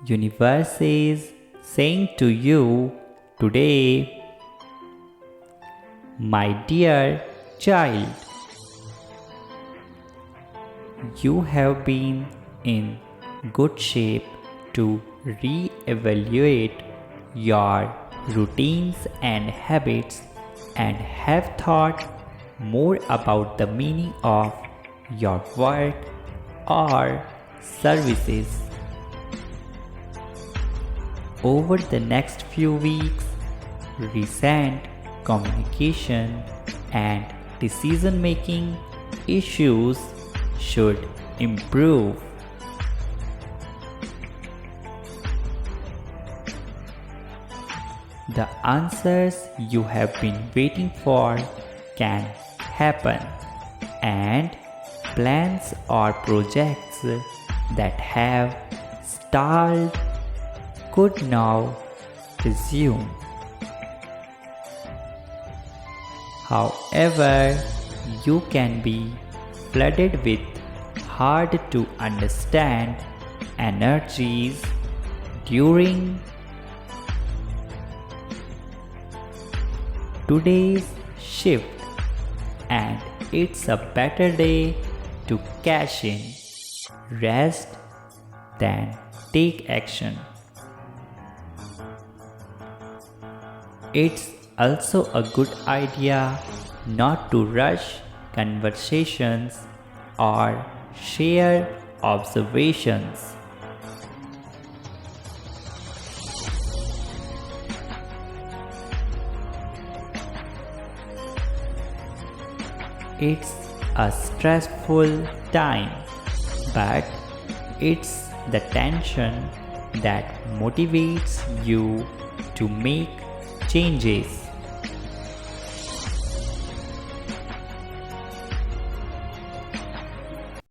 Universe is saying to you today, my dear child, you have been in good shape to re-evaluate your routines and habits and have thought more about the meaning of your work or services. Over the next few weeks, recent communication and decision-making issues should improve. The answers you have been waiting for can happen, and plans or projects that have stalled could now resume. However, you can be flooded with hard to understand energies during today's shift, and it's a better day to cash in, rest, than take action. It's also a good idea not to rush conversations or share observations. It's a stressful time, but it's the tension that motivates you to make changes.